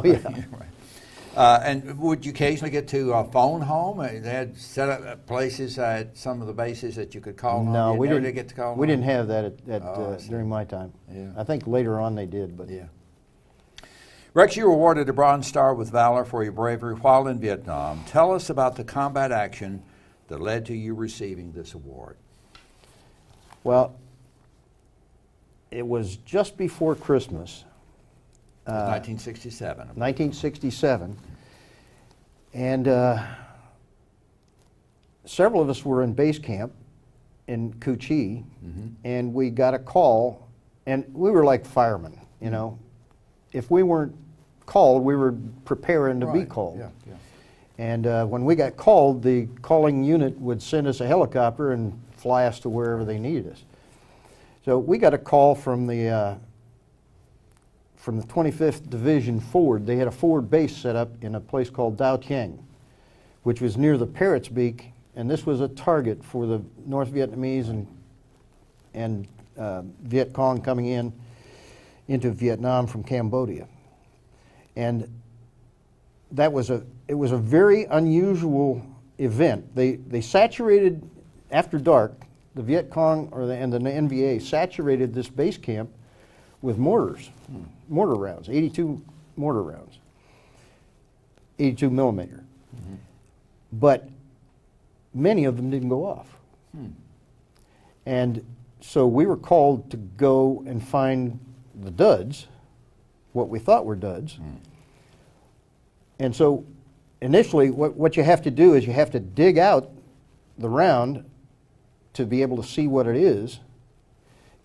Yeah. And would you occasionally get to phone home? They had set up places at some of the bases that you could call home. No, You we never didn't did get to call We home? didn't have that Oh, I see. during my time. Yeah. I think later on they did, but Yeah. Rex, you were awarded a Bronze Star with Valor for your bravery while in Vietnam. Tell us about the combat action that led to you receiving this award. well, it was just before Christmas, It was 1967. 1967, and several of us were in base camp in Cu Chi, and we got a call, and we were like firemen, you know. If we weren't called, we were preparing to be Right. called. Yeah, yeah. And when we got called, the calling unit would send us a helicopter and fly us to wherever they needed us. So we got a call from the 25th Division forward. They had a forward base set up in a place called Dao Tieng, which was near the Parrot's Beak, and this was a target for the North Vietnamese and Viet Cong coming into Vietnam from Cambodia. And it was a very unusual event. They saturated, after dark, the Viet Cong and the NVA saturated this base camp with mortar rounds, 82 mortar rounds, 82 millimeter. But many of them didn't go off. And so we were called to go and find the duds, what we thought were duds. And so initially what you have to do is you have to dig out the round to be able to see what it is.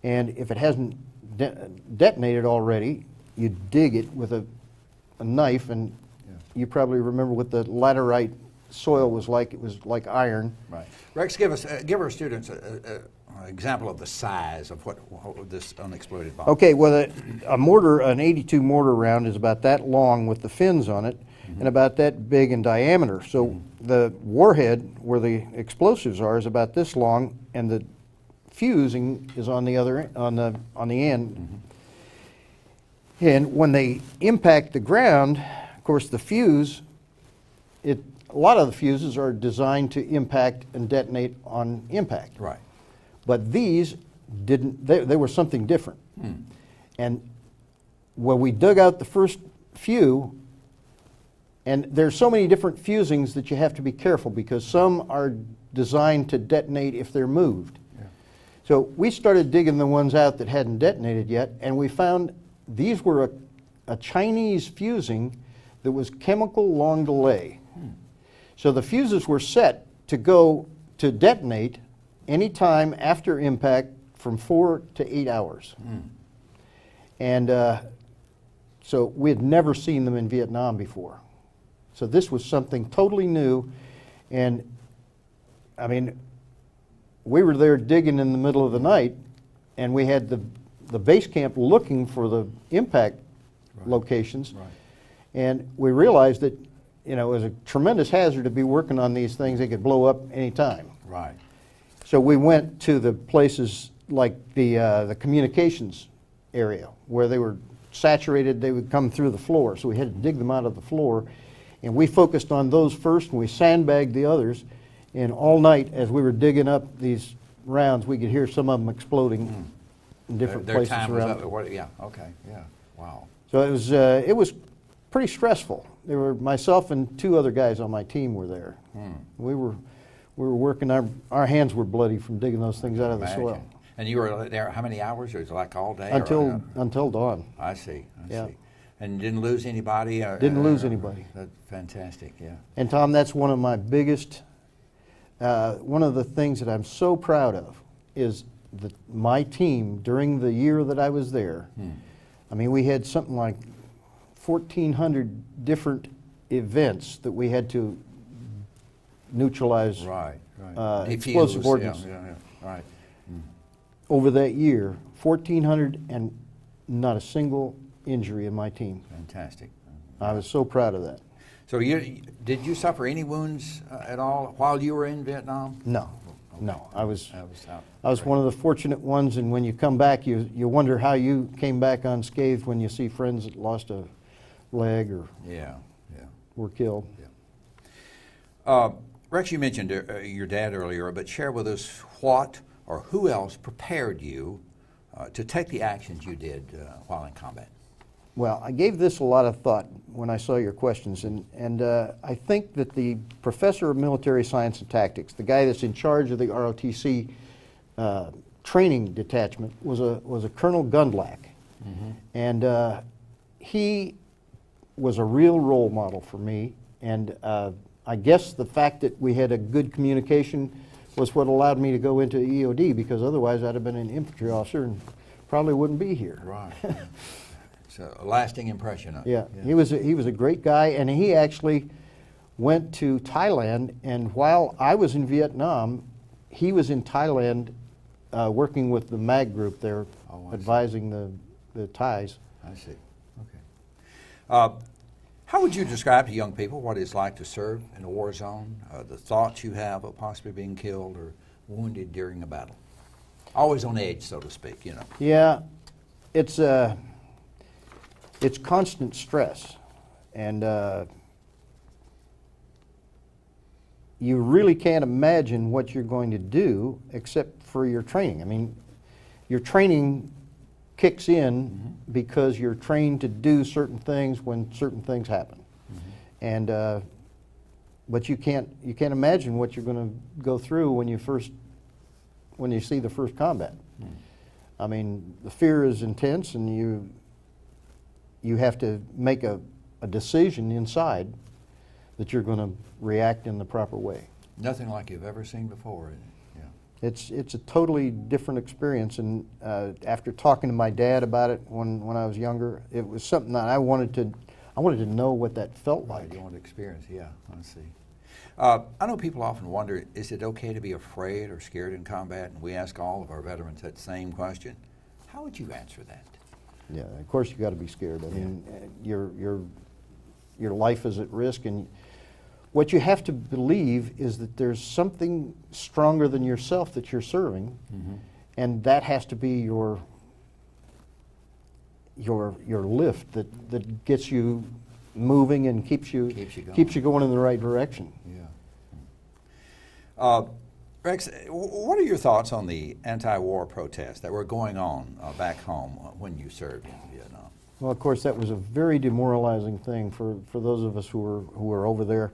And if it hasn't detonated already, you dig it with a knife, and you probably remember what the laterite soil was like. It was like iron. Right. Rex, give our students an example of the size of what this unexploded bomb. Okay, well, a mortar, an 82 mortar round is about that long with the fins on it, and about that big in diameter. So the warhead, where the explosives are, is about this long, and the fusing is on the other on the end. And when they impact the ground, of course, the fuse, a lot of the fuses are designed to impact and detonate on impact. Right. But these didn't, they were something different. And when we dug out the first few, and there's so many different fusings that you have to be careful, because some are designed to detonate if they're moved. So we started digging the ones out that hadn't detonated yet, and we found these were a Chinese fusing that was chemical long delay. So the fuses were set to go to detonate any time after impact from 4 to 8 hours. And so we had never seen them in Vietnam before. So this was something totally new. And I mean, we were there digging in the middle of the night, and we had the base camp looking for the impact locations. And we realized that, you know, it was a tremendous hazard to be working on these things. They could blow up any time. Right. So we went to the places like the communications area where they were saturated. They would come through the floor, so we had to dig them out of the floor. And we focused on those first, and we sandbagged the others. And all night, as we were digging up these rounds, we could hear some of them exploding in different Their places time around. was up. Yeah. Okay. Yeah. Wow. So it was pretty stressful. There were myself and 2 other guys on my team were there. We were working. Our hands were bloody from digging those things out of the soil. And you were there how many hours? Or was it like all day? Until dawn. I see. I Yeah. see. And didn't lose anybody? Didn't lose anybody. That's fantastic. Yeah. And Tom, that's one of my biggest. One of the things that I'm so proud of is that my team during the year that I was there. I mean, we had something like 1,400 different events that we had to neutralize. Right. Explosive ordnance. Yeah. Right. Over that year, 1,400, and not a single injury in my team. Fantastic. I was so proud of that. So did you suffer any wounds at all while you were in Vietnam? No, no. I was out. one of the fortunate ones, and when you come back, you wonder how you came back unscathed when you see friends that lost leg or Yeah, yeah. were killed. Rex, you mentioned your dad earlier, but share with us what or who else prepared you to take the actions you did while in combat. Well, I gave this a lot of thought when I saw your questions, and I think that the professor of military science and tactics, the guy that's in charge of the ROTC training detachment, was a Colonel Gundlach, and he was a real role model for me. And I guess the fact that we had a good communication was what allowed me to go into EOD, because otherwise I'd have been an infantry officer and probably wouldn't be here. Right. It's a lasting impression. Yeah, he was a great guy, and he actually went to Thailand. And while I was in Vietnam, he was in Thailand working with the MAG group there, advising the Thais. I see. Okay. How would you describe to young people what it's like to serve in a war zone? The thoughts you have of possibly being killed or wounded during a battle? Always on edge, so to speak. You know. Yeah, it's constant stress, and you really can't imagine what you're going to do except for your training. I mean, your training kicks in because you're trained to do certain things when certain things happen, and but you can't imagine what you're going to go through when you see the first combat. I mean, the fear is intense, and you have to make a decision inside that you're going to react in the proper way. Nothing like you've ever seen before. Yeah. It's a totally different experience, and after talking to my dad about it when I was younger, it was something that I wanted to know what that felt like. You want to experience, yeah, I see. I know people often wonder, is it okay to be afraid or scared in combat? And we ask all of our veterans that same question. How would you answer that? Yeah, of course you got to be scared. I mean, your life is at risk, and what you have to believe is that there's something stronger than yourself that you're serving, and that has to be your lift that gets you moving and keeps you going in the right direction. Yeah. Rex, what are your thoughts on the anti-war protests that were going on back home when you served in Vietnam? Well, of course, that was a very demoralizing thing for those of us who were over there.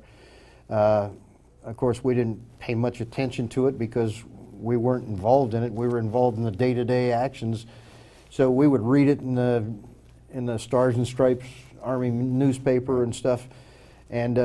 Of course, we didn't pay much attention to it because we weren't involved in it. We were involved in the day-to-day actions, so we would read it in the Stars and Stripes Army newspaper and stuff, and